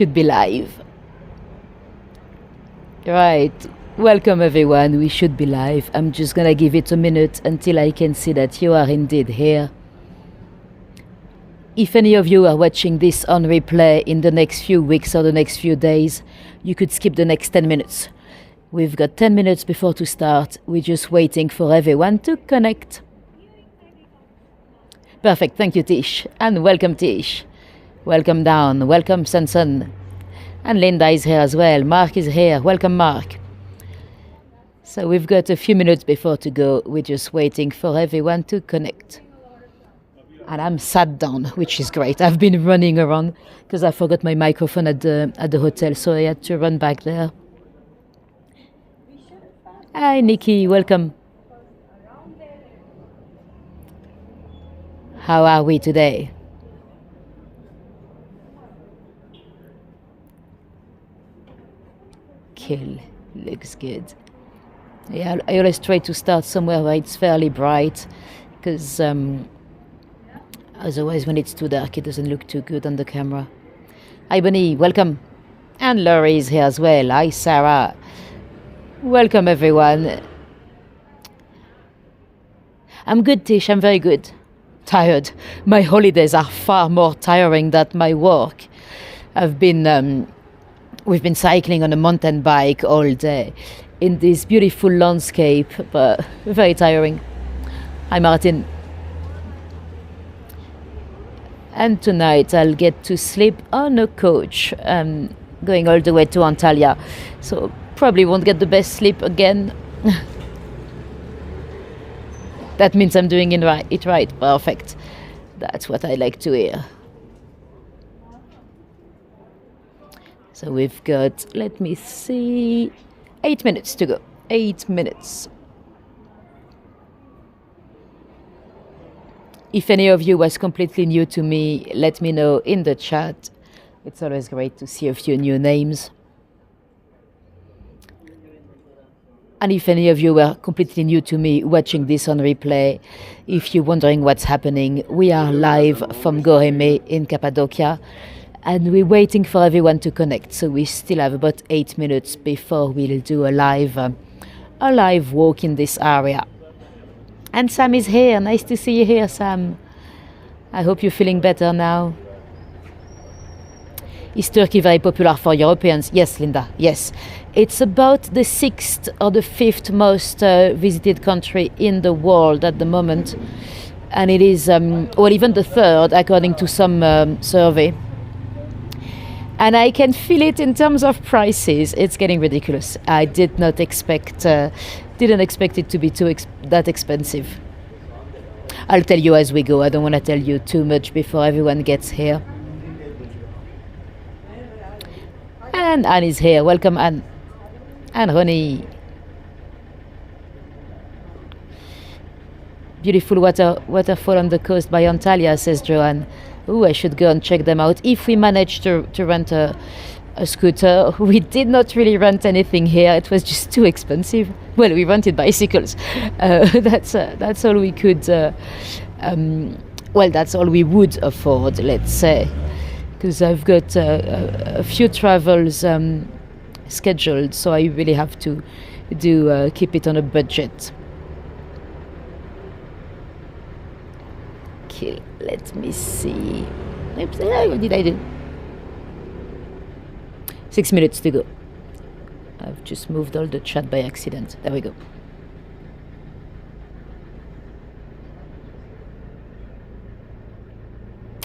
Should be live. Right. Welcome everyone. We should be live. I'm just gonna give it a minute until I can see that you are indeed here. If any of you are watching this on replay in the next few weeks or the next few days, you could skip the next 10 minutes. We've got 10 minutes before to start. We're just waiting for everyone to connect. Perfect. Thank you, Tish. And welcome, Tish. Welcome down. Welcome, Sanson. And Linda is here as well. Mark is here. Welcome, Mark. So we've got a few minutes before to go. We're just waiting for everyone to connect. And I'm sat down, which is great. I've been running around because I forgot my microphone at the hotel, so I had to run back there. Hi, Nikki. Welcome. How are we today? Cool. Looks good. Yeah, I always try to start somewhere where it's fairly bright, because otherwise when it's too dark it doesn't look too good on the camera. Hi Bonnie, welcome. And Laurie is here as well. Hi Sarah. Welcome everyone. I'm good, Tish, I'm very good. Tired. My holidays are far more tiring than my work. We've been cycling on a mountain bike all day in this beautiful landscape, but very tiring. Hi Martin. And tonight I'll get to sleep on a coach, going all the way to Antalya. So probably won't get the best sleep again. That means I'm doing it right. Perfect. That's what I like to hear. So we've got, let me see, 8 minutes to go. 8 minutes. If any of you was completely new to me, let me know in the chat. It's always great to see a few new names. And if any of you were completely new to me watching this on replay, if you're wondering what's happening, we are live from Göreme in Cappadocia, and we're waiting for everyone to connect. So we still have about 8 minutes before we'll do a live walk in this area. And Sam is here. Nice to see you here, Sam. I hope you're feeling better now. Is Turkey very popular for Europeans? Yes, Linda, yes. It's about the 6th or the 5th most visited country in the world at the moment. And it is, well, even the 3rd, according to some survey. And I can feel it in terms of prices. It's getting ridiculous. I didn't expect it to be that expensive. I'll tell you as we go. I don't want to tell you too much before everyone gets here. And Anne is here. Welcome, Anne. And Ronnie. Beautiful waterfall on the coast by Antalya, says Joanne. Oh, I should go and check them out. If we manage to rent a scooter, we did not really rent anything here. It was just too expensive. Well, we rented bicycles. That's all we could. Well, that's all we would afford, let's say, because I've got a few travels scheduled, so I really have to keep it on a budget. Okay, let me see. Oops, what did I do? 6 minutes to go. I've just moved all the chat by accident. There we go.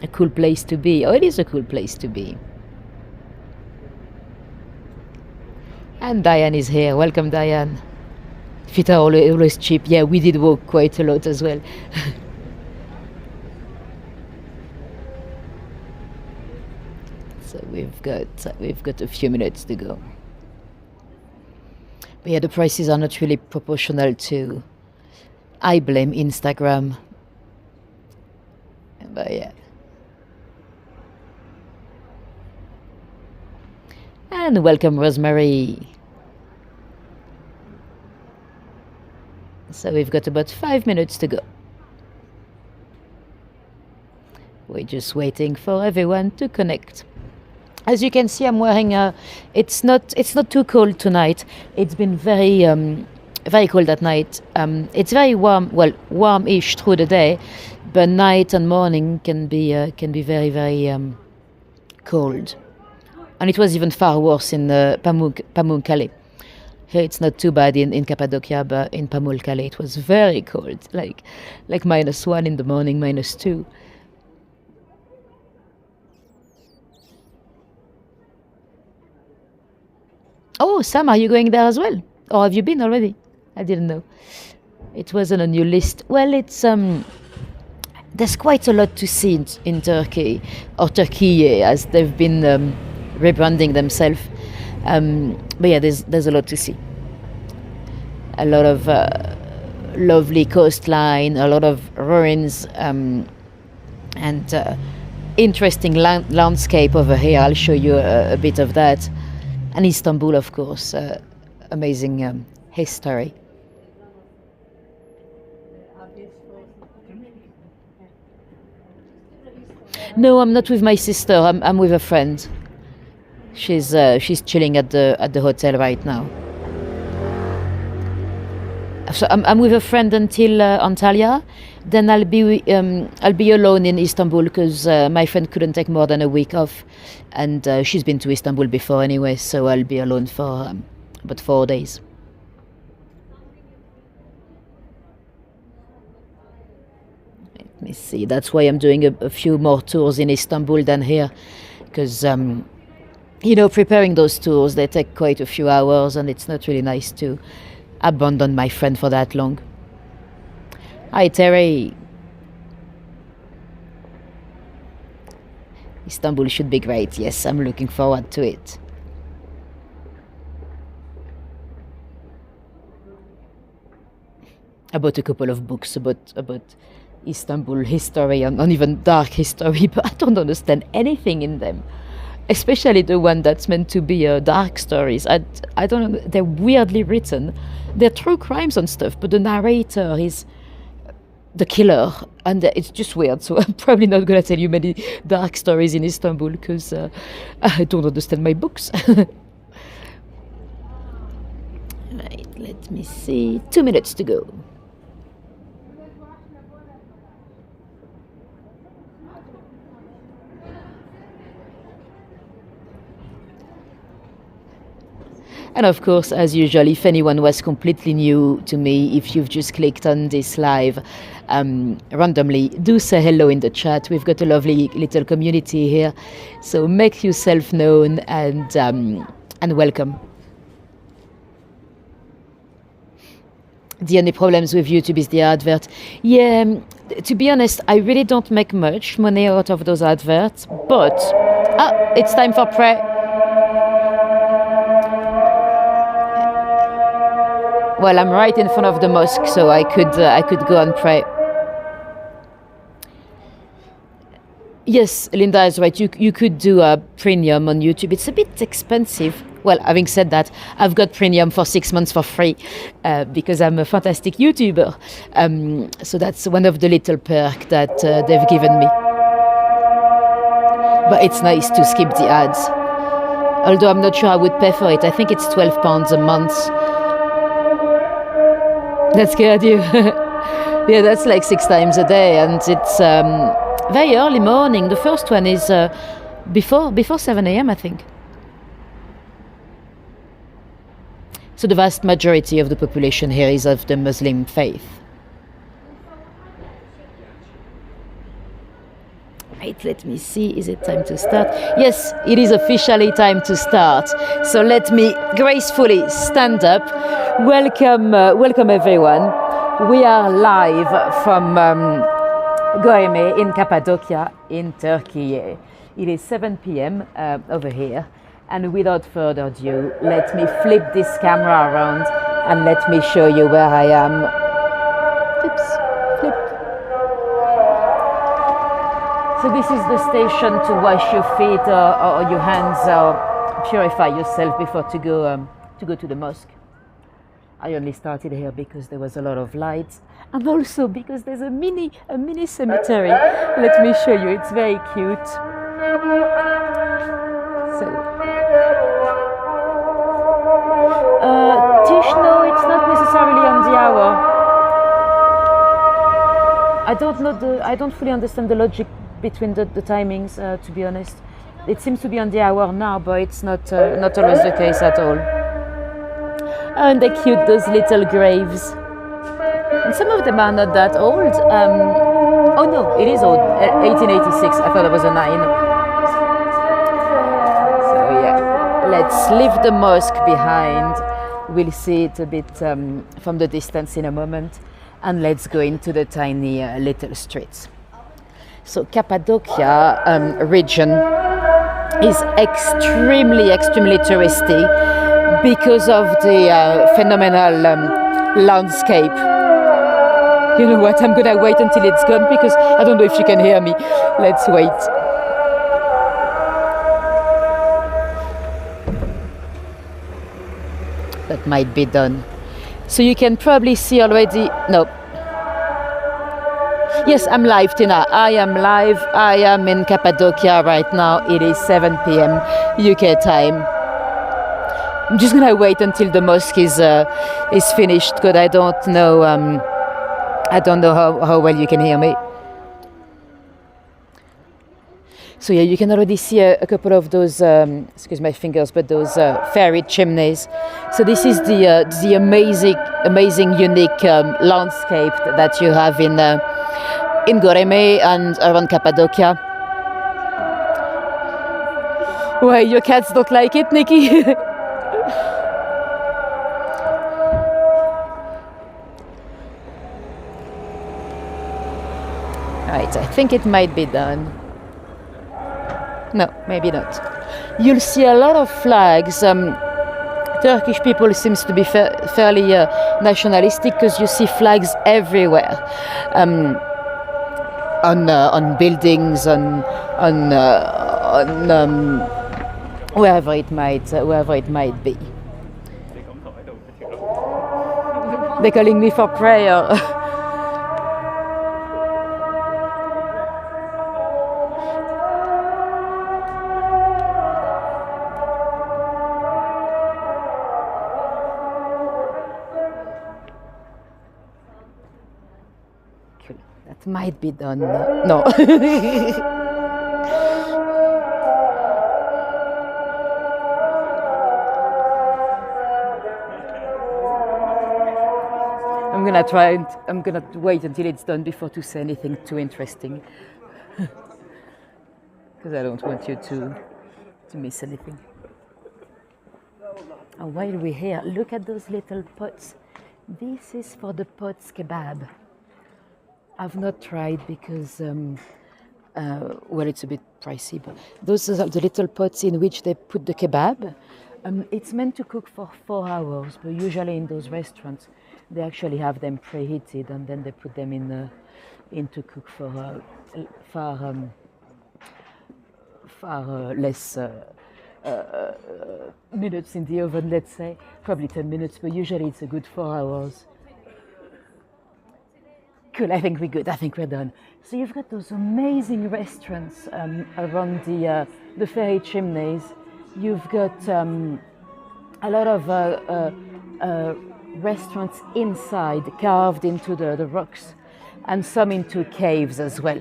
A cool place to be. Oh, it is a cool place to be. And Diane is here. Welcome, Diane. Feet are always cheap. Yeah, we did walk quite a lot as well. So we've got a few minutes to go. But yeah, the prices are not really proportional to. I blame Instagram. But yeah. And welcome, Rosemary. So we've got about 5 minutes to go. We're just waiting for everyone to connect. As you can see, I'm wearing a. It's not too cold tonight. It's been very cold at night. It's very warm. Well, warm-ish through the day, but night and morning can be very very cold. And it was even far worse in Pamukkale. Here it's not too bad in Cappadocia, but in Pamukkale it was very cold, like -1 in the morning, -2. Oh, Sam, are you going there as well? Or have you been already? I didn't know. It wasn't on your list. Well, it's there's quite a lot to see in Turkey, or Turkiye, as they've been rebranding themselves. But yeah, there's a lot to see. A lot of lovely coastline, a lot of ruins, and interesting landscape over here. I'll show you a bit of that. And Istanbul, of course, amazing history. No, I'm not with my sister. I'm with a friend. She's chilling at the hotel right now. So I'm with a friend until Antalya. Then I'll be alone in Istanbul because my friend couldn't take more than a week off, and she's been to Istanbul before anyway. So I'll be alone for about 4 days. Let me see. That's why I'm doing a few more tours in Istanbul than here, because preparing those tours, they take quite a few hours, and it's not really nice to abandon my friend for that long. Hi, Terry. Istanbul should be great. Yes, I'm looking forward to it. I bought a couple of books about Istanbul history and even dark history, but I don't understand anything in them. Especially the one that's meant to be dark stories. I don't know. They're weirdly written. They're true crimes and stuff, but the narrator is the killer, and it's just weird. So I'm probably not going to tell you many dark stories in Istanbul because I don't understand my books. Right, let me see. 2 minutes to go. And of course, as usual, if anyone was completely new to me, if you've just clicked on this live randomly, do say hello in the chat. We've got a lovely little community here. So make yourself known and welcome. The only problems with YouTube is the advert. Yeah, to be honest, I really don't make much money out of those adverts, but it's time for prayer. Well, I'm right in front of the mosque, so I could go and pray. Yes, Linda is right. You could do a premium on YouTube. It's a bit expensive. Well, having said that, I've got premium for 6 months for free because I'm a fantastic YouTuber. So that's one of the little perks that they've given me. But it's nice to skip the ads. Although I'm not sure I would pay for it. I think it's £12 a month. That scared you? Yeah, that's like 6 times a day, and it's very early morning. The first one is before 7 a.m., I think. So the vast majority of the population here is of the Muslim faith. Right, let me see. Is it time to start? Yes, it is officially time to start. So let me gracefully stand up. Welcome everyone. We are live from Göreme in Cappadocia in Turkiye. It is 7 p.m. Over here. And without further ado, let me flip this camera around and let me show you where I am. Oops, flip. So this is the station to wash your feet or your hands or purify yourself before to go to the mosque. I only started here because there was a lot of lights, and also because there's a mini cemetery. Let me show you. It's very cute. So, Tish, no, it's not necessarily on the hour. I don't fully understand the logic between the timings, to be honest. It seems to be on the hour now, but it's not always the case at all. And they're cute, those little graves. And some of them are not that old. Oh no, it is old, 1886. I thought it was a 9. So yeah, let's leave the mosque behind. We'll see it a bit from the distance in a moment. And let's go into the tiny little streets. So Cappadocia region is extremely touristy because of the phenomenal landscape. You know what, I'm gonna wait until it's gone because I don't know if you can hear me. Let's wait. That might be done. So you can probably see already, no. Yes, I'm live, Tina. I am live. I am in Cappadocia right now. It is 7 p.m. UK time. I'm just gonna wait until the mosque is finished because I don't know how well you can hear me. So yeah, you can already see a couple of those, excuse my fingers, but those fairy chimneys. So this is the amazing, unique landscape that you have in Göreme and around Cappadocia. Why, your cats don't like it, Nikki? Right, I think it might be done. No, maybe not. You'll see a lot of flags. Turkish people seems to be fairly nationalistic because you see flags everywhere, on buildings, on wherever it might be. They're calling me for prayer. That might be done. No. I'm gonna wait until it's done before to say anything too interesting. Because I don't want you to miss anything. And while we're here, look at those little pots. This is for the pots kebab. I've not tried because, well, it's a bit pricey, but those are the little pots in which they put the kebab. It's meant to cook for 4 hours, but usually in those restaurants, they actually have them preheated and then they put them in to cook for far less minutes in the oven, let's say. Probably 10 minutes, but usually it's a good 4 hours. Cool, I think we're good. I think we're done. So you've got those amazing restaurants around the fairy chimneys. You've got a lot of restaurants inside, carved into the rocks, and some into caves as well.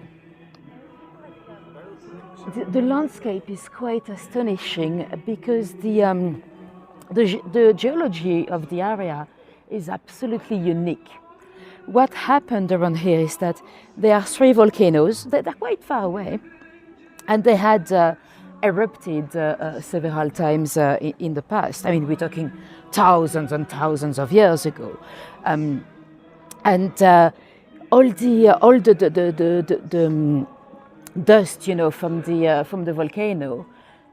The landscape is quite astonishing because the geology of the area is absolutely unique. What happened around here is that there are 3 volcanoes that are quite far away, and they had erupted several times in the past. I mean, we're talking thousands and thousands of years ago, and all the dust, you know, from the volcano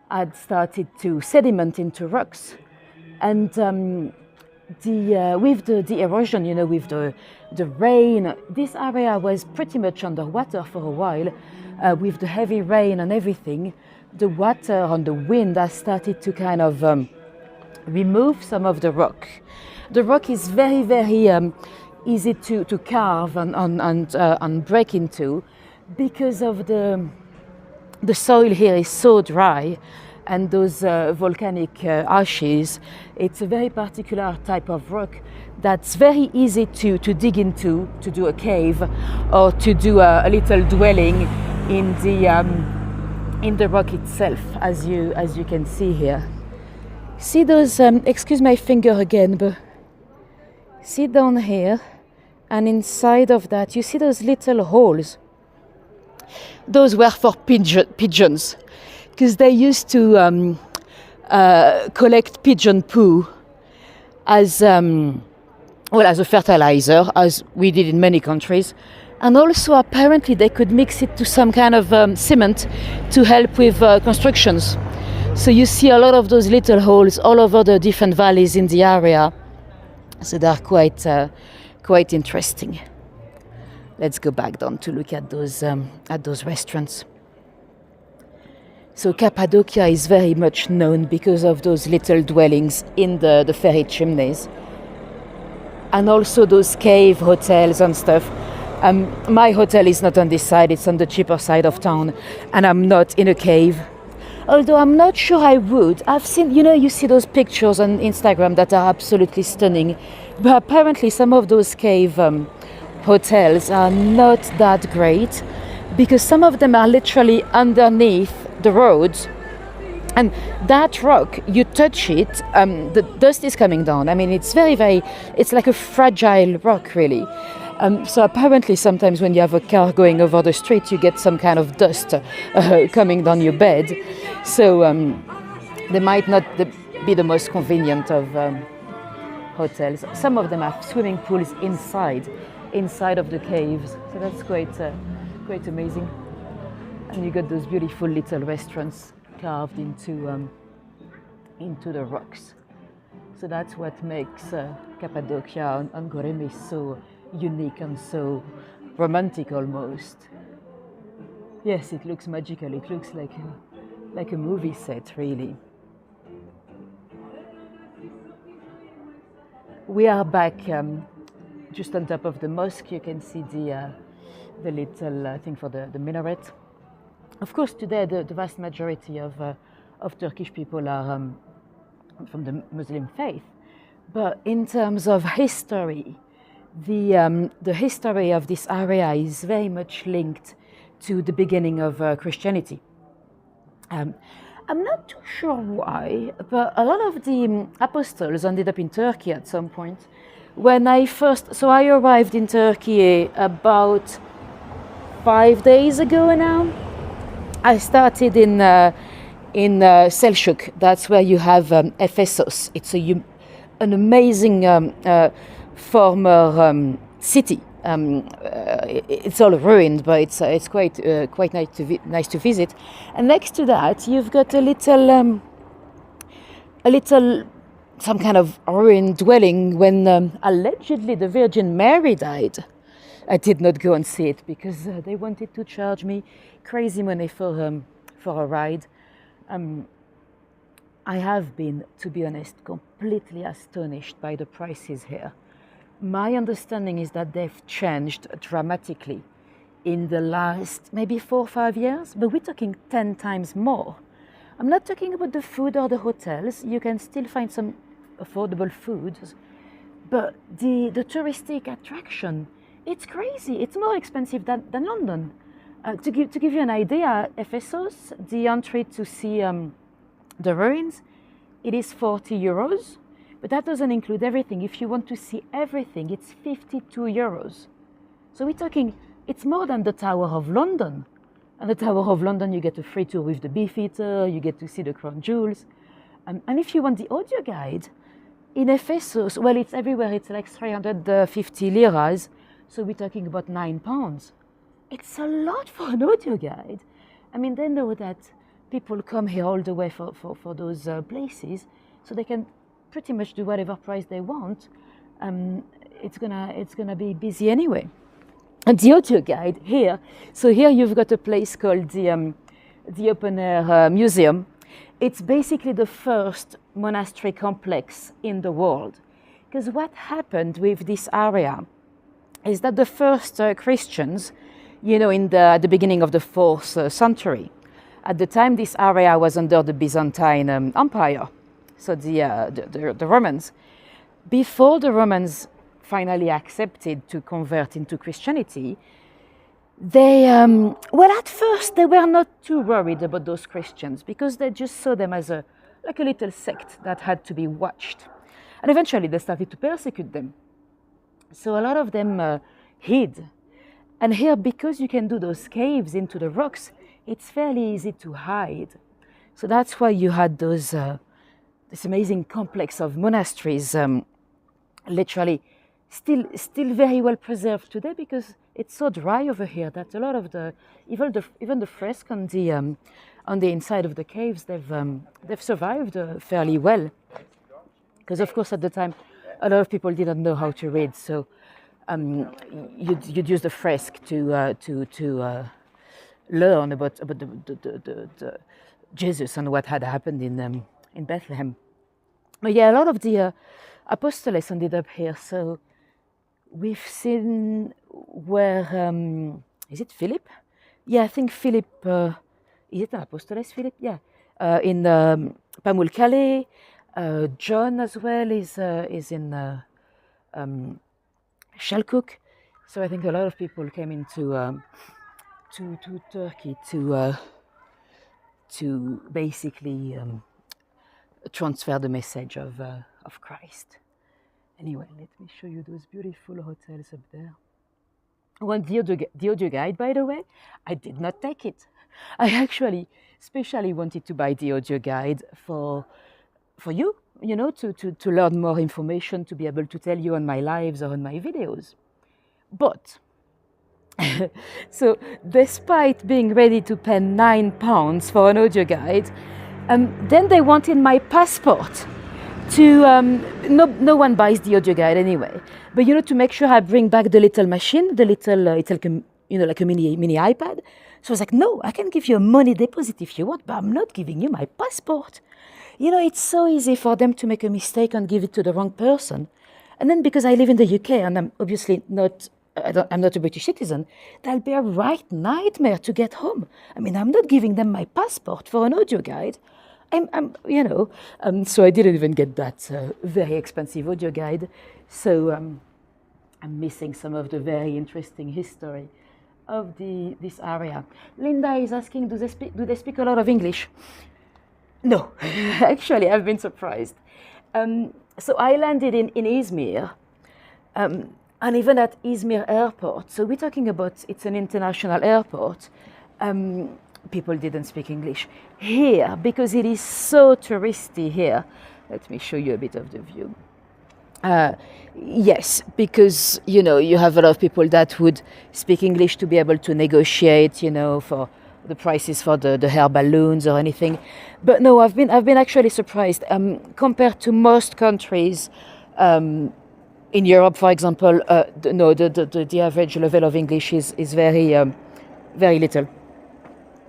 had started to sediment into rocks, and with the erosion, you know, with the rain, this area was pretty much underwater for a while. With the heavy rain and everything, the water and the wind has started to kind of remove some of the rock. The rock is very, very easy to carve and break into because of the soil here is so dry. and those volcanic ashes. It's a very particular type of rock that's very easy to dig into, to do a cave or to do a little dwelling in the rock itself, as you can see here. See those, excuse my finger again, but see down here, and inside of that you see those little holes. Those were for pigeons, because they used to collect pigeon poo as a fertilizer, as we did in many countries. And also apparently they could mix it to some kind of cement to help with constructions. So you see a lot of those little holes all over the different valleys in the area. So they're quite interesting. Let's go back down to look at those restaurants. So Cappadocia is very much known because of those little dwellings in the fairy chimneys, and also those cave hotels and stuff. My hotel is not on this side, it's on the cheaper side of town, and I'm not in a cave. Although I'm not sure I would. I've seen, you see those pictures on Instagram that are absolutely stunning, but apparently some of those cave hotels are not that great, because some of them are literally underneath the roads, and that rock, you touch it, the dust is coming down. I mean, it's it's like a fragile rock, really. So apparently sometimes when you have a car going over the street, you get some kind of dust coming down your bed. So they might not be the most convenient of hotels. Some of them have swimming pools inside of the caves. So that's quite amazing. And you got those beautiful little restaurants carved into the rocks. So that's what makes Cappadocia and Göreme so unique and so romantic almost. Yes, it looks magical. It looks like a movie set, really. We are back just on top of the mosque. You can see the little thing for the minaret. Of course, today the vast majority of Turkish people are from the Muslim faith, but in terms of history, the history of this area is very much linked to the beginning of Christianity. I'm not too sure why, but a lot of the apostles ended up in Turkey at some point. When I arrived in Turkey about 5 days ago now. I started in Selçuk. That's where you have Ephesus. It's an amazing former city. It's all ruined, but it's quite nice to visit. And next to that, you've got a little some kind of ruined dwelling when allegedly the Virgin Mary died. I did not go and see it because they wanted to charge me crazy money for a ride. I have been, to be honest, completely astonished by the prices here. My understanding is that they've changed dramatically in the last maybe 4 or 5 years, but we're talking 10 times more. I'm not talking about the food or the hotels. You can still find some affordable foods, but the touristic attraction, it's crazy. It's more expensive than London. To give you an idea, Ephesus, the entry to see the ruins, it is 40 euros, but that doesn't include everything. If you want to see everything, it's 52 euros. So we're talking, it's more than the Tower of London. And the Tower of London, you get a free tour with the Beefeater, you get to see the crown jewels. And if you want the audio guide, in Ephesus, well, it's everywhere, it's like 350 liras, so we're talking about £9. It's a lot for an audio guide. I mean, they know that people come here all the way for those places, so they can pretty much do whatever price they want. It's gonna be busy anyway. And the audio guide here, so here you've got a place called the Open Air Museum. It's basically the first monastery complex in the world. Because what happened with this area is that the first Christians, at the beginning of the 4th century, At the time, this area was under the Byzantine Empire, so the Romans. Before the Romans finally accepted to convert into Christianity, they, well, at first they were not too worried about those Christians because they just saw them as like a little sect that had to be watched. And eventually they started to persecute them. So a lot of them hid. And here, because you can do those caves into the rocks, it's fairly easy to hide. So that's why you had those, this amazing complex of monasteries, literally still very well preserved today, because it's so dry over here that a lot of even the fresques on the inside of the caves, they've survived fairly well. Because of course at the time a lot of people didn't know how to read, so you'd use the fresque to learn about the Jesus and what had happened in Bethlehem. But yeah, a lot of the apostles ended up here. So we've seen where is it Philip? Yeah, I think Philip. Is it an apostles, Philip? Yeah, in Pamukkale. John as well is in Shalkuk. So I think a lot of people came into to Turkey to basically transfer the message of Christ. Anyway, let me show you those beautiful hotels up there. One the audio guide, by the way, I did not take it. I actually specially wanted to buy the audio guide for you, to learn more information, to be able to tell you on my lives or on my videos. But, so despite being ready to pay £9 for an audio guide, then they wanted my passport to, no one buys the audio guide anyway, but to make sure I bring back the little machine, the little, it's like like a mini iPad. So I was like, no, I can give you a money deposit if you want, but I'm not giving you my passport. It's so easy for them to make a mistake and give it to the wrong person. And then because I live in the UK and I'm obviously I'm not a British citizen, that'll be a right nightmare to get home. I mean, I'm not giving them my passport for an audio guide. So I didn't even get that very expensive audio guide. So I'm missing some of the very interesting history of this area. Linda is asking, do they speak a lot of English? No, actually, I've been surprised. So I landed in Izmir, and even at Izmir airport, so we're talking about, it's an international airport, people didn't speak English. Here, because it is so touristy here, let me show you a bit of the view. Yes, because, you have a lot of people that would speak English to be able to negotiate, for the prices for the hair balloons or anything. But no, I've been actually surprised. Compared to most countries, in Europe, for example, the average level of English is very, very little.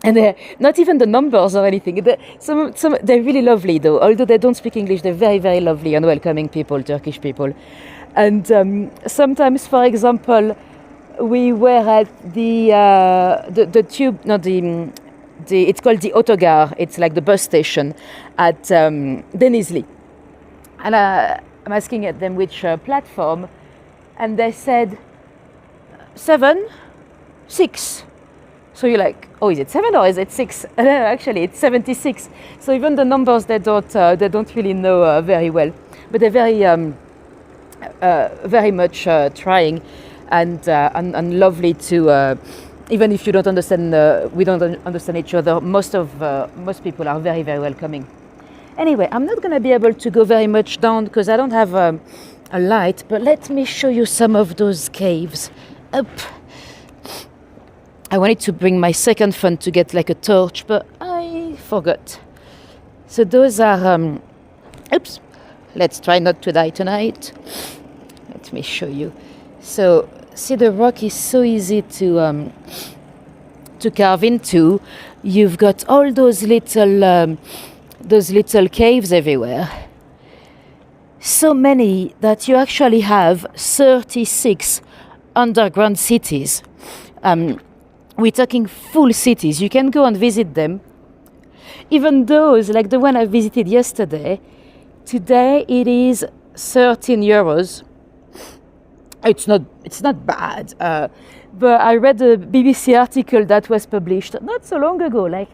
And not even the numbers or anything. They're really lovely, though. Although they don't speak English, they're very, very lovely and welcoming people, Turkish people. And sometimes, for example, we were at the tube, it's called the Autogar. It's like the bus station at Denizli. And I'm asking at them which platform, and they said 7, 6. So you're like, oh, is it 7 or is it 6? No, actually, it's 76. So even the numbers they don't really know very well, but they're very much trying and lovely to. Even if you don't understand, we don't understand each other. Most people are very, very welcoming. Anyway, I'm not going to be able to go very much down because I don't have a light. But let me show you some of those caves. Up. I wanted to bring my second phone to get like a torch, but I forgot. So those are. Oops. Let's try not to die tonight. Let me show you. So. See, the rock is so easy to carve into. You've got all those little caves everywhere. So many that you actually have 36 underground cities. We're talking full cities. You can go and visit them. even those, like the one I visited yesterday, today it is 13 euros. It's not bad. But I read a BBC article that was published not so long ago, like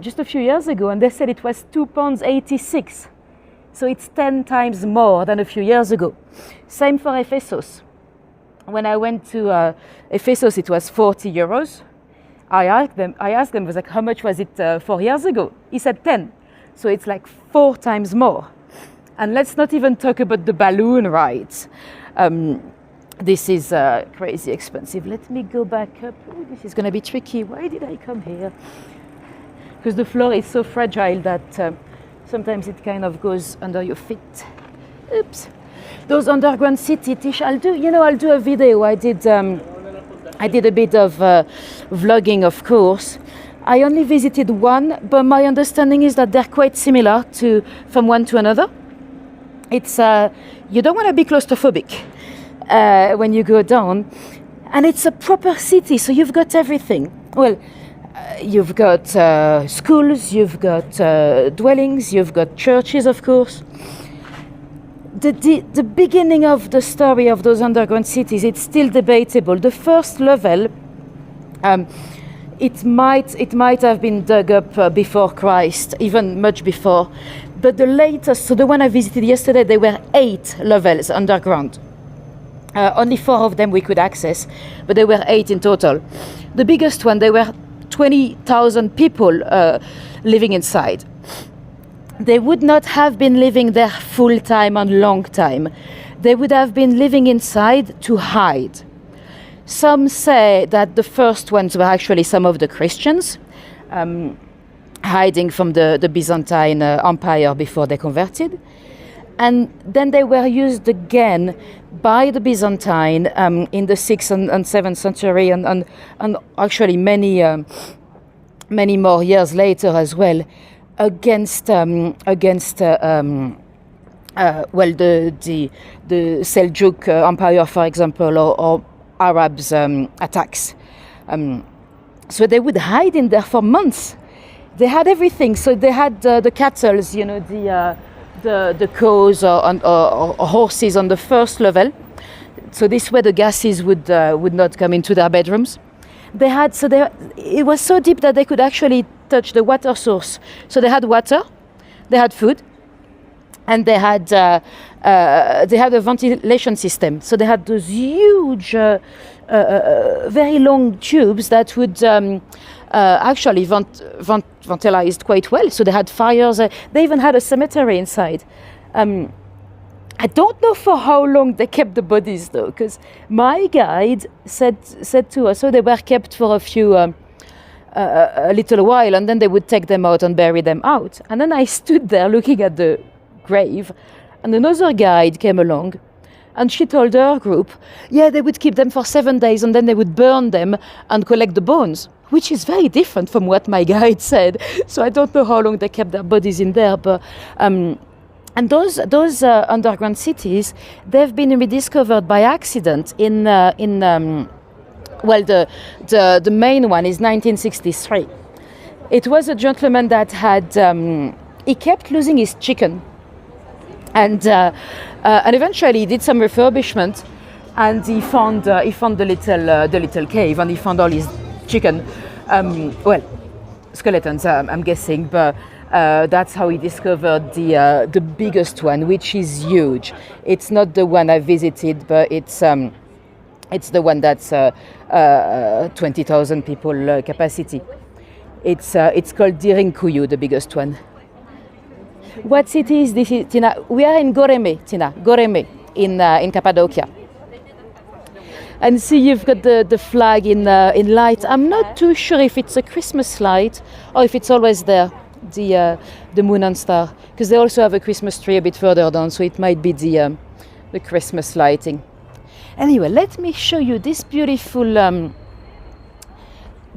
just a few years ago, and they said it was £2.86. So it's 10 times more than a few years ago. Same for Ephesus. When I went to Ephesus, it was 40 euros. I asked them, I was like, how much was it 4 years ago? He said 10. So it's like 4 times more. And let's not even talk about the balloon rides. This is crazy expensive. Let me go back up. Oh, this is going to be tricky. Why did I come here? Because the floor is so fragile that sometimes it kind of goes under your feet. Oops. Those underground city, Tish, I'll do a video. I did a bit of vlogging, of course. I only visited one, but my understanding is that they're quite similar from one to another. It's you don't want to be claustrophobic when you go down, and it's a proper city, so you've got everything. Well, you've got schools, you've got dwellings, you've got churches, of course. The beginning of the story of those underground cities, it's still debatable. The first level, it might have been dug up before Christ, even much before. But the latest, so the one I visited yesterday, there were 8 levels underground. Only 4 of them we could access, but there were 8 in total. The biggest one, there were 20,000 people living inside. They would not have been living there full time and long time. They would have been living inside to hide. Some say that the first ones were actually some of the Christians, hiding from the Byzantine Empire before they converted. And then they were used again by the Byzantine in the 6th and 7th century, and actually many more years later as well, against the Seljuk Empire, for example, or Arabs' attacks. So they would hide in there for months. They had everything. So they had the cattle, the cows or horses on the first level. So this way the gases would not come into their bedrooms. It was so deep that they could actually touch the water source. So they had water, they had food, and they had a ventilation system. So they had those huge, very long tubes that would actually ventilized quite well. So they had fires. They even had a cemetery inside. I don't know for how long they kept the bodies though, because my guide said to us, so they were kept for a little while, and then they would take them out and bury them out. And then I stood there looking at the grave, and another guide came along, and she told her group, yeah, they would keep them for 7 days, and then they would burn them and collect the bones, which is very different from what my guide said. So I don't know how long they kept their bodies in there, but and those underground cities, they've been rediscovered by accident the main one is 1963. It was a gentleman that had he kept losing his chicken, and eventually he did some refurbishment, and he found the little cave, and he found all his chicken, skeletons, I'm guessing, but that's how he discovered the biggest one, which is huge. It's not the one I visited, but it's the one that's 20,000 people capacity. It's called Dirinkuyu, the biggest one. What city is this, Tina? We are in Göreme, Tina. Göreme in Cappadocia. And see, you've got the flag in light. I'm not too sure if it's a Christmas light or if it's always there, the moon and star, because they also have a Christmas tree a bit further down, so it might be the Christmas lighting. Anyway, let me show you this beautiful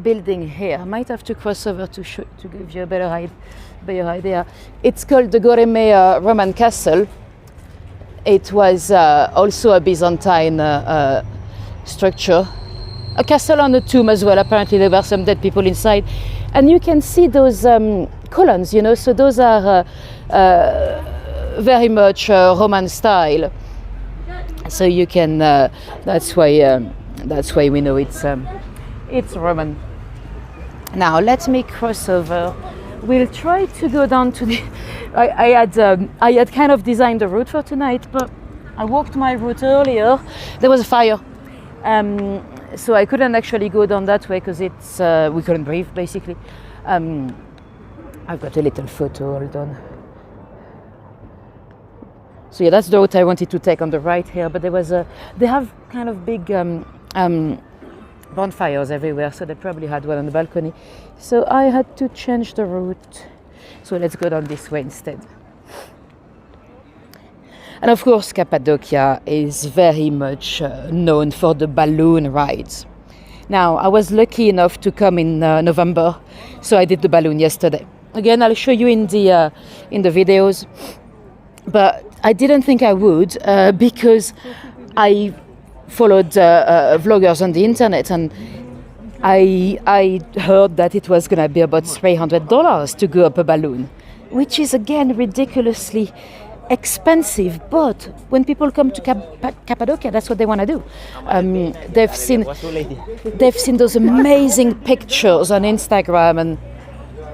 building here. I might have to cross over to give you a better idea. It's called the Göreme Roman Castle. It was also a Byzantine structure, a castle and a tomb as well. Apparently there were some dead people inside. And you can see those columns, you know, so those are very much Roman style. So you can, that's why we know it's Roman. Now let me cross over. We'll try to go down to the. I had kind of designed the route for tonight, but I walked my route earlier. There was a fire, so I couldn't actually go down that way because it's we couldn't breathe basically. I've got a little photo. Hold on. So yeah, that's the route I wanted to take on the right here. But they have kind of big bonfires everywhere, so they probably had one on the balcony. So I had to change the route. So let's go down this way instead. And of course, Cappadocia is very much known for the balloon rides. Now, I was lucky enough to come in November, so I did the balloon yesterday. Again, I'll show you in the videos. But I didn't think I would because I followed vloggers on the internet, and I heard that it was going to be about $300 to go up a balloon, which is again ridiculously expensive. But when people come to Cappadocia, that's what they want to do. They've seen those amazing pictures on Instagram, and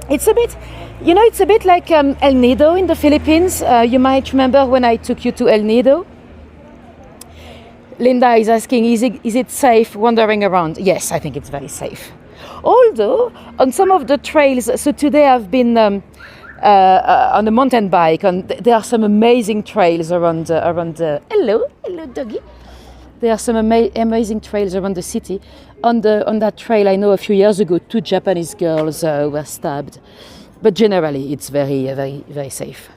it's a bit, you know, it's a bit like El Nido in the Philippines. You might remember when I took you to El Nido. Linda is asking, is it safe wandering around? Yes, I think it's very safe. Although, on some of the trails, so today I've been on a mountain bike, and there are some amazing trails around hello doggy. There are some amazing trails around the city. On that trail, I know a few years ago, 2 Japanese girls were stabbed. But generally, it's very, very, very safe.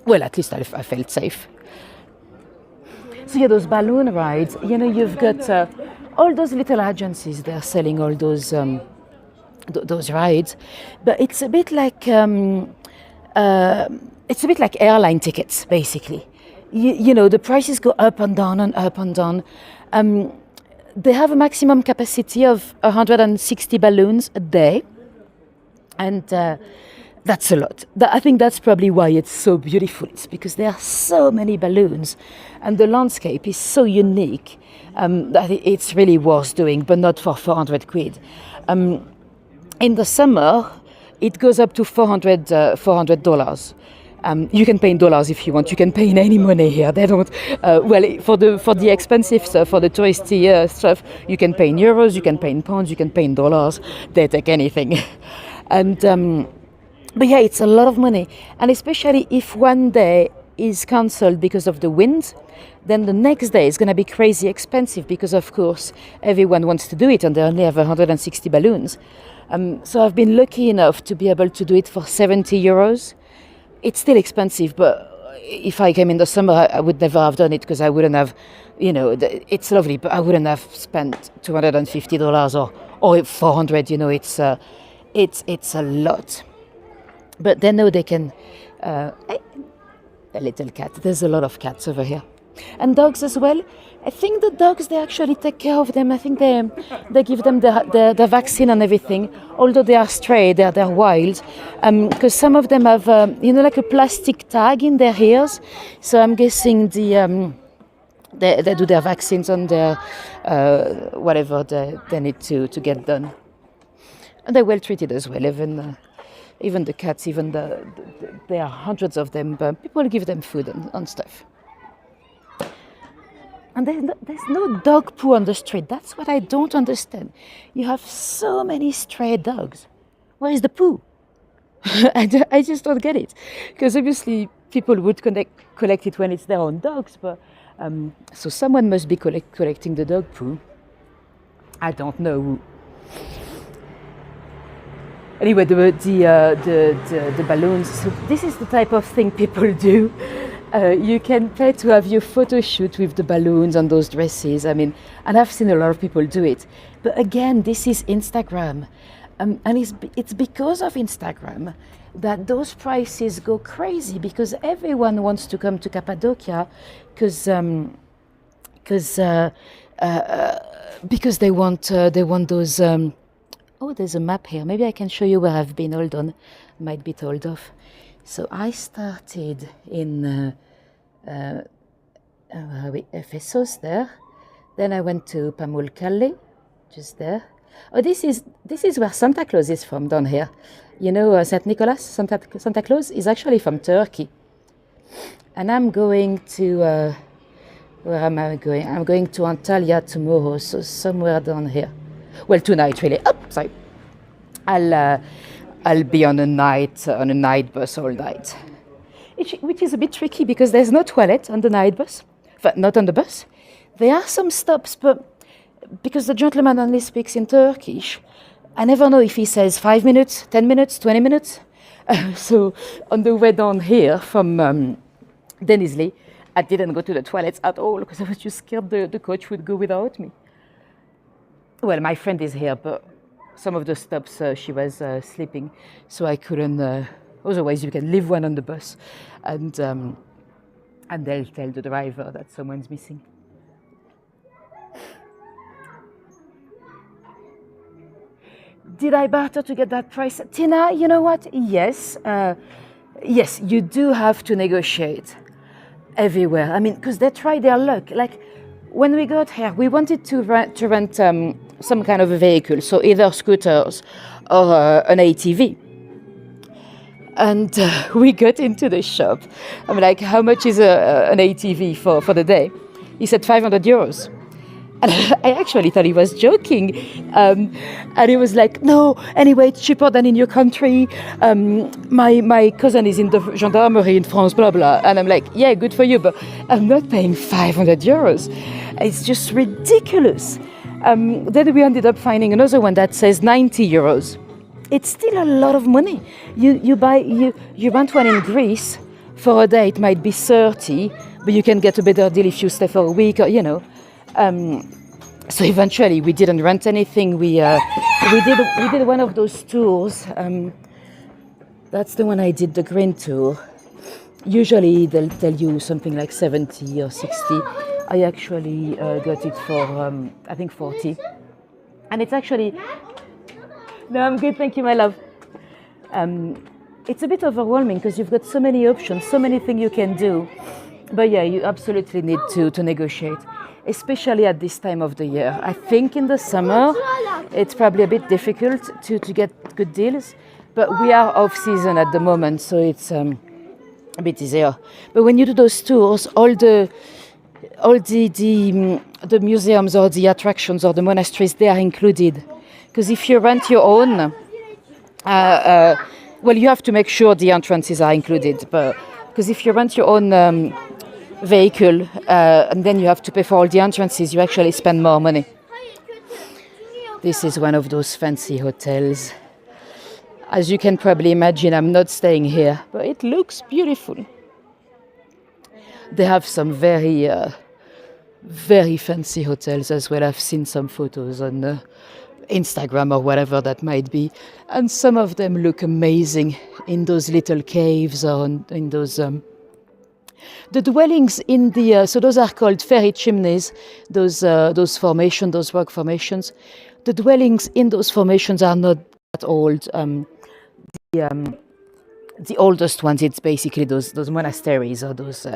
Well, at least I felt safe. So yeah, those balloon rides, you know, you've got all those little agencies, they're selling all those rides. But it's a bit like airline tickets, basically. You know, the prices go up and down and up and down. They have a maximum capacity of 160 balloons a day. And that's a lot. I think that's probably why it's so beautiful. It's because there are so many balloons and the landscape is so unique that it's really worth doing, but not for 400 quid. In the summer, it goes up to $400. You can pay in dollars if you want. You can pay in any money here. They don't. For the expensive stuff, for the touristy stuff, you can pay in euros, you can pay in pounds, you can pay in dollars. They take anything. And but yeah, it's a lot of money, and especially if one day is cancelled because of the wind, then the next day is going to be crazy expensive because, of course, everyone wants to do it, and they only have 160 balloons. So I've been lucky enough to be able to do it for 70 euros. It's still expensive, but if I came in the summer, I would never have done it because I wouldn't have, you know, it's lovely, but I wouldn't have spent $250 or 400. You know, it's a lot. But they know they can. A little cat. There's a lot of cats over here, and dogs as well. I think the dogs, they actually take care of them. I think they give them the vaccine and everything. Although they are stray, they're wild, because some of them have like a plastic tag in their ears. So I'm guessing they do their vaccines on their whatever they need to get done. And they're well treated as well. Even the cats, there are hundreds of them, but people give them food and stuff. And there's no dog poo on the street. That's what I don't understand. You have so many stray dogs. Where is the poo? I just don't get it. Because obviously people would collect it when it's their own dogs, but so someone must be collecting the dog poo. I don't know who. Anyway, the balloons. So this is the type of thing people do. You can pay to have your photo shoot with the balloons and those dresses. I mean, and I've seen a lot of people do it. But again, this is Instagram, and it's because of Instagram that those prices go crazy, because everyone wants to come to Cappadocia because they want those Oh, there's a map here. Maybe I can show you where I've been. Hold on. Might be told off. So I started in Ephesus there. Then I went to Pamukkale, just there. Oh, this is where Santa Claus is from, down here. You know, Saint Nicholas, Santa Claus is actually from Turkey. And I'm going to, where am I going? I'm going to Antalya tomorrow, so somewhere down here. Well, tonight really. Oh, sorry. I'll be on a night bus all night, which is a bit tricky because there's no toilet on the night bus. But not on the bus. There are some stops, but because the gentleman only speaks in Turkish, I never know if he says 5 minutes, 10 minutes, 20 minutes. So on the way down here from Denizli, I didn't go to the toilets at all because I was just scared the coach would go without me. Well, my friend is here, but some of the stops she was sleeping, so I couldn't. Otherwise, you can leave one on the bus, and they'll tell the driver that someone's missing. Did I barter to get that price? Tina, you know what? Yes. Yes, you do have to negotiate everywhere. I mean, because they try their luck. Like, when we got here, we wanted to rent some kind of a vehicle, so either scooters or an ATV. And we got into the shop. I'm like, how much is an ATV for the day? He said 500 euros. And I actually thought he was joking. And he was like, no, anyway, it's cheaper than in your country. My cousin is in the gendarmerie in France, blah, blah. And I'm like, yeah, good for you, but I'm not paying 500 euros. It's just ridiculous. Then we ended up finding another one that says 90 euros. It's still a lot of money. You rent one in Greece for a day. It might be 30, but you can get a better deal if you stay for a week, or you know. So eventually, we didn't rent anything. We did one of those tours. That's the one I did, the green tour. Usually they'll tell you something like 70 or 60. I actually got it for I think 40, and it's actually. No, I'm good, thank you, my love. It's a bit overwhelming because you've got so many options, so many things you can do. But yeah, you absolutely need to negotiate, especially at this time of the year. I think in the summer, it's probably a bit difficult to get good deals, but we are off season at the moment, so it's a bit easier. But when you do those tours, all the museums or the attractions or the monasteries, they are included. Because if you rent your own, well, you have to make sure the entrances are included. But because if you rent your own vehicle and then you have to pay for all the entrances, you actually spend more money. This is one of those fancy hotels. As you can probably imagine, I'm not staying here, but it looks beautiful. They have some very fancy hotels as well. I've seen some photos on Instagram or whatever that might be, and some of them look amazing in those little caves or in those the dwellings in the so those are called fairy chimneys, those formations, those rock formations. The dwellings in those formations are not that old. The oldest ones, it's basically those monasteries or those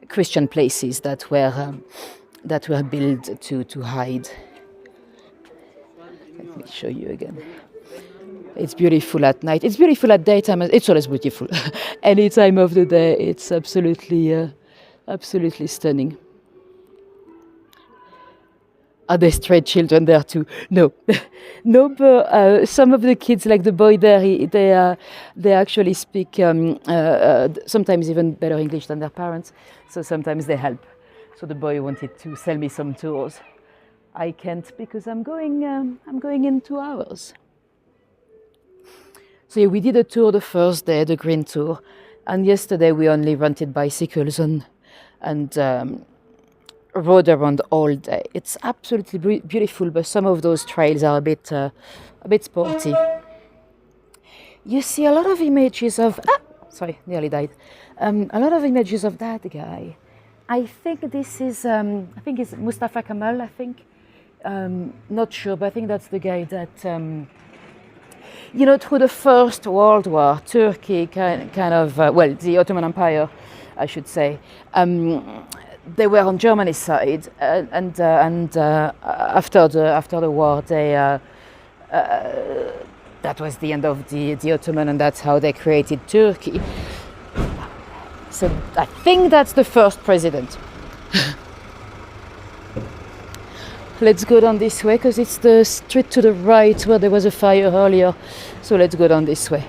Christian places that were built to hide. Let me show you again. It's beautiful at night. It's beautiful at daytime. It's always beautiful. Any time of the day, it's absolutely stunning. Are there stray children there too? No, no. But some of the kids, like the boy there, they actually speak sometimes even better English than their parents. So sometimes they help. So the boy wanted to sell me some tours. I can't because I'm going in 2 hours. So yeah, we did a tour the first day, the green tour, and yesterday we only rented bicycles and rode around all day. It's absolutely beautiful, but some of those trails are a bit sporty. You see a lot of images of nearly died. A lot of images of that guy. I think this is it's Mustafa Kemal. I think Not sure, but I think that's the guy that, through the First World War, Turkey kind of, the Ottoman Empire, I should say, they were on Germany's side, and after the war, that was the end of the Ottoman, and that's how they created Turkey. So I think that's the first president. Let's go down this way because it's the street to the right where there was a fire earlier. So let's go down this way.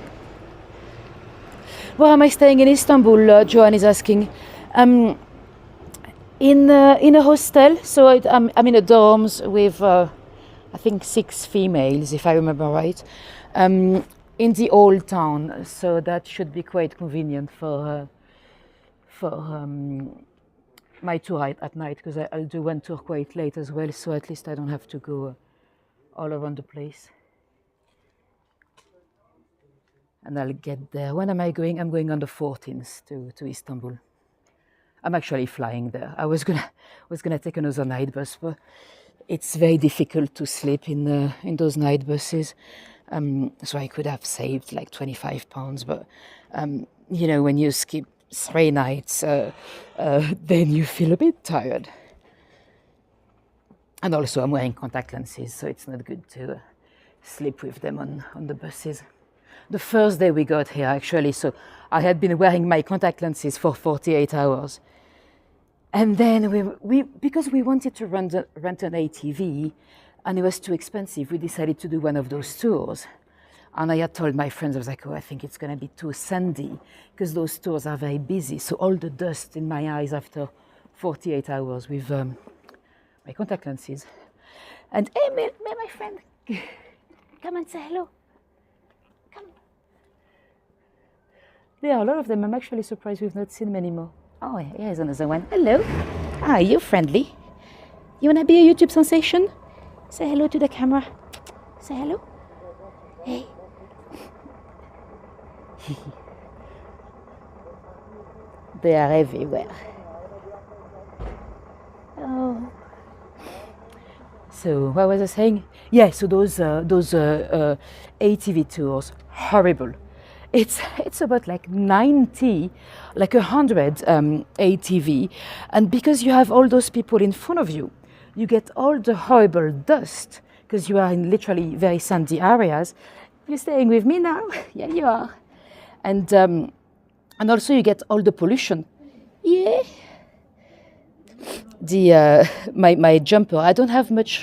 Where am I staying in Istanbul? Joanne is asking. In a hostel. So I'm in a dorms with I think 6 females, if I remember right, in the old town. So that should be quite convenient for my tour at night, because I'll do one tour quite late as well, so at least I don't have to go all around the place. And I'll get there. When am I going? I'm going on the 14th to Istanbul. I'm actually flying there. I was gonna take another night bus, but it's very difficult to sleep in those night buses. So I could have saved like £25, but when you skip 3 nights, then you feel a bit tired. And also I'm wearing contact lenses, so it's not good to sleep with them on the buses. The first day we got here, actually, so I had been wearing my contact lenses for 48 hours. And then we because we wanted to rent an ATV, and it was too expensive, we decided to do one of those tours. And I had told my friends, I was like, I think it's going to be too sandy, because those tours are very busy. So all the dust in my eyes after 48 hours with my contact lenses. And hey, my friend, come and say hello. Come. There are a lot of them. I'm actually surprised we've not seen them anymore. Oh, here's another one. Hello. Ah, you're friendly. You want to be a YouTube sensation? Say hello to the camera. Say hello. Hey. They are everywhere. Oh. So what was I saying? Yeah. So those ATV tours, horrible. It's about like 90, like 100 ATV, and because you have all those people in front of you, you get all the horrible dust because you are in literally very sandy areas. You're staying with me now? Yeah, you are. And also you get all the pollution. Yeah. My jumper, I don't have much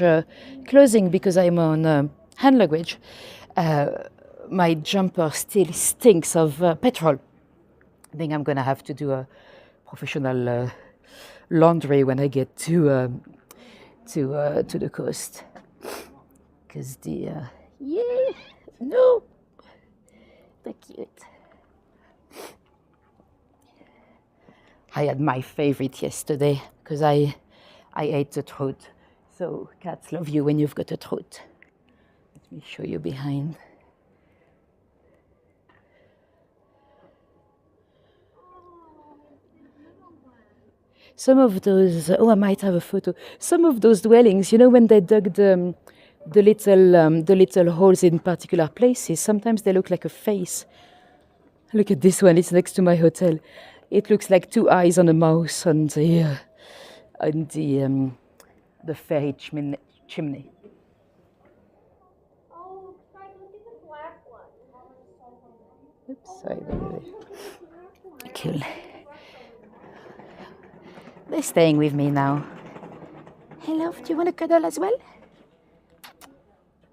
clothing because I'm on hand luggage. My jumper still stinks of petrol. I think I'm gonna have to do a professional laundry when I get to the coast, because they're cute. I had my favorite yesterday because I ate the trout. So cats love you when you've got a trout. Let me show you behind. Some of those, I might have a photo. Some of those dwellings, when they dug the little holes in particular places, sometimes they look like a face. Look at this one, it's next to my hotel. It looks like 2 eyes on a mouse on the ferry chimney. Oh, try looking at the black one. Oops, sorry. Cool. They're staying with me now. Hey, love, do you want to cuddle as well?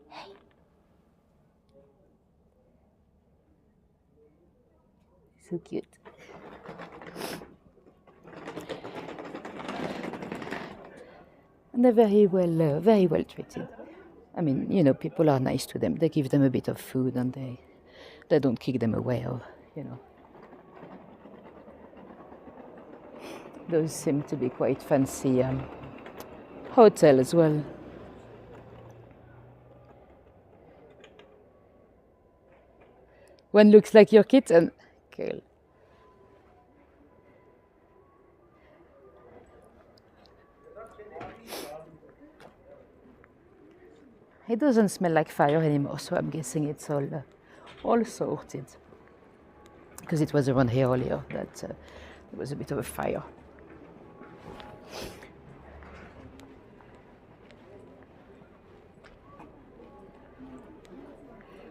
Hey. So cute. And they're very well treated. I mean, people are nice to them. They give them a bit of food, and they don't kick them away, or. Those seem to be quite fancy hotel as well. One looks like your kitten. Cool. It doesn't smell like fire anymore, so I'm guessing it's all sorted. Because it was around here earlier that there was a bit of a fire.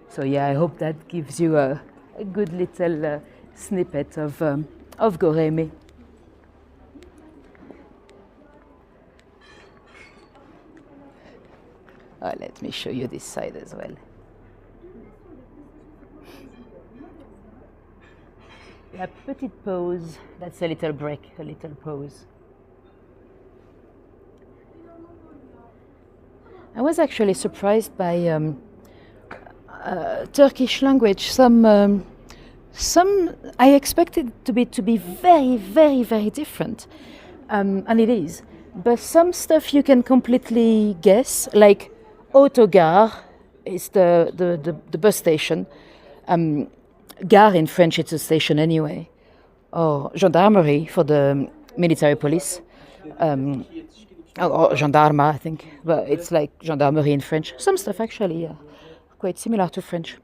So yeah, I hope that gives you a good little snippet of Göreme. Let me show you this side as well. La petite pause, that's a little break, a little pause. I was actually surprised by Turkish language. Some I expected to be very, very, very different, and it is. But some stuff you can completely guess, like autogare is the bus station. Gare in French, it's a station anyway. Or gendarmerie for the military police. Or gendarme, I think. But it's like gendarmerie in French. Some stuff actually quite similar to French.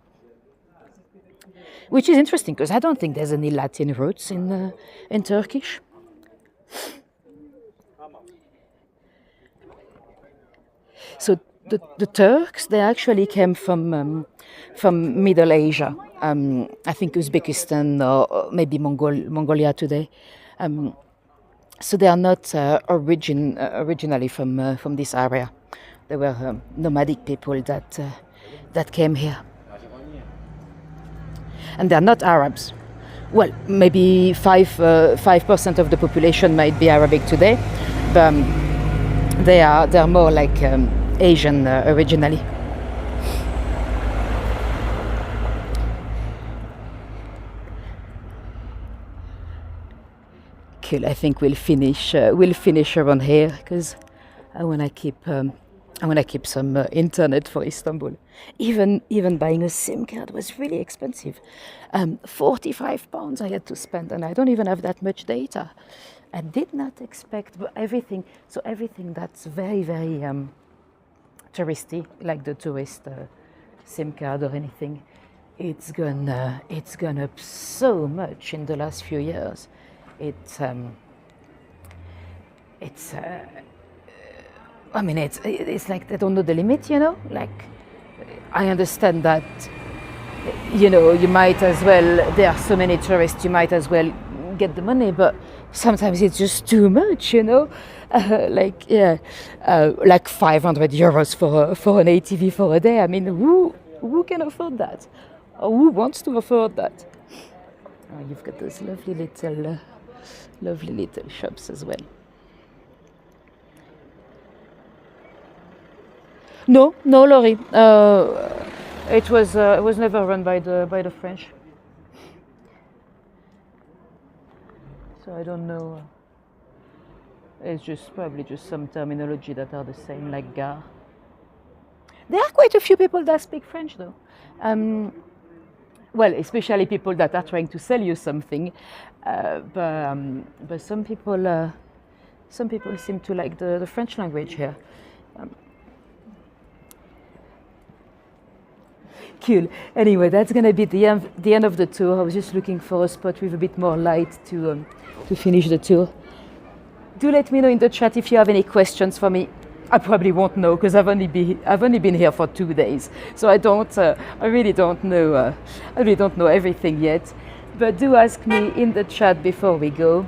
Which is interesting because I don't think there's any Latin roots in Turkish. So the Turks, they actually came from Middle Asia. I think Uzbekistan or maybe Mongolia today. So they are not originally from this area. They were nomadic people that came here. And they are not Arabs. Well, maybe 5% of the population might be Arabic today, but they're more like Asian originally. Cool. I think we'll finish around here because I wanna keep some internet for Istanbul. Even buying a SIM card was really expensive. £45 I had to spend, and I don't even have that much data. I did not expect everything. So everything that's very, very touristy, like the tourist SIM card or anything, it's gone up so much in the last few years. It's like they don't know the limit, you know. Like I understand that, you know, you might as well. There are so many tourists, you might as well get the money, but sometimes it's just too much, you know. Like 500 euros for an ATV for a day. I mean, who can afford that, or who wants to afford that? Oh, you've got those lovely little shops as well. No lorry. It was never run by the French. So I don't know. It's probably just some terminology that are the same, like gare. There are quite a few people that speak French, though. Well, especially people that are trying to sell you something. But some people seem to like the French language here. Cool. Anyway, that's going to be the end of the tour. I was just looking for a spot with a bit more light to finish the tour. Do let me know in the chat if you have any questions for me. I probably won't know because I've only been here for 2 days, so I really don't know everything yet. But do ask me in the chat before we go.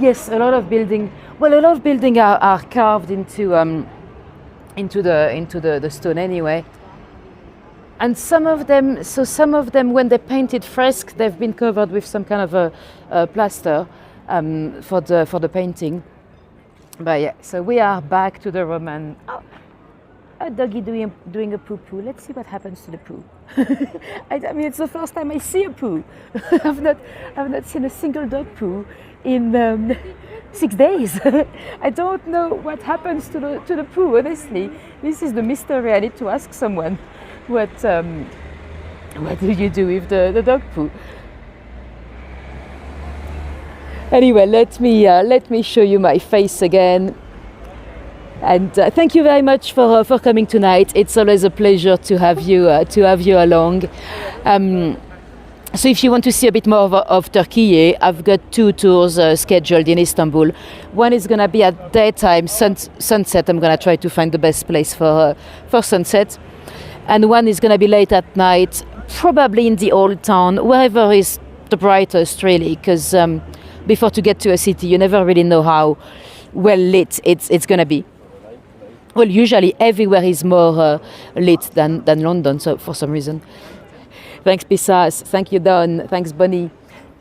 Yes, a lot of building are carved into the stone anyway. And some of them, when they painted fresques, they've been covered with some kind of a plaster for the painting. But yeah, so we are back to the Roman. Oh, a doggy doing a poo-poo. Let's see what happens to the poo. I mean, it's the first time I see a poo. I've not seen a single dog poo in 6 days. I don't know what happens to the poo. Honestly, this is the mystery. I need to ask someone. What do you do with the dog poo? Anyway, let me show you my face again. And thank you very much for coming tonight. It's always a pleasure to have you along. So if you want to see a bit more of Turkiye, I've got 2 tours scheduled in Istanbul. One is going to be at daytime sunset. I'm going to try to find the best place for sunset. And one is going to be late at night, probably in the old town, wherever is the brightest, really, because before to get to a city, you never really know how well lit it's going to be. Well, usually everywhere is more lit than London, so for some reason. Thanks, Pisas. Thank you, Don. Thanks, Bonnie.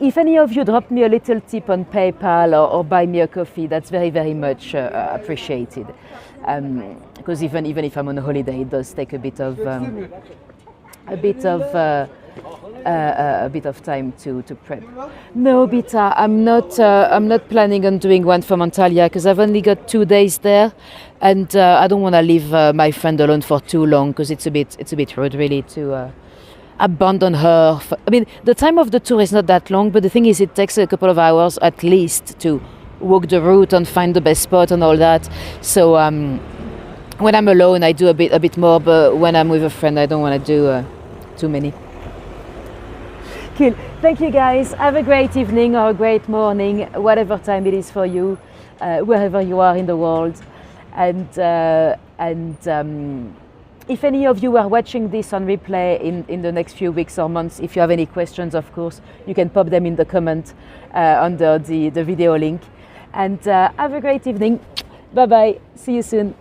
If any of you drop me a little tip on PayPal or buy me a coffee, that's very, very much appreciated. Because even if I'm on a holiday, it does take a bit of time to prep. No, Bita, I'm not planning on doing one from Antalya because I've only got 2 days there, and I don't want to leave my friend alone for too long because it's a bit rude, really, to abandon her. I mean, the time of the tour is not that long, but the thing is, it takes a couple of hours at least to walk the route and find the best spot and all that. So when I'm alone, I do a bit more, but when I'm with a friend, I don't want to do too many. Cool. Thank you, guys. Have a great evening or a great morning, whatever time it is for you, wherever you are in the world. And if any of you are watching this on replay in the next few weeks or months, if you have any questions, of course, you can pop them in the comment under the video link. And have a great evening. Bye-bye. See you soon.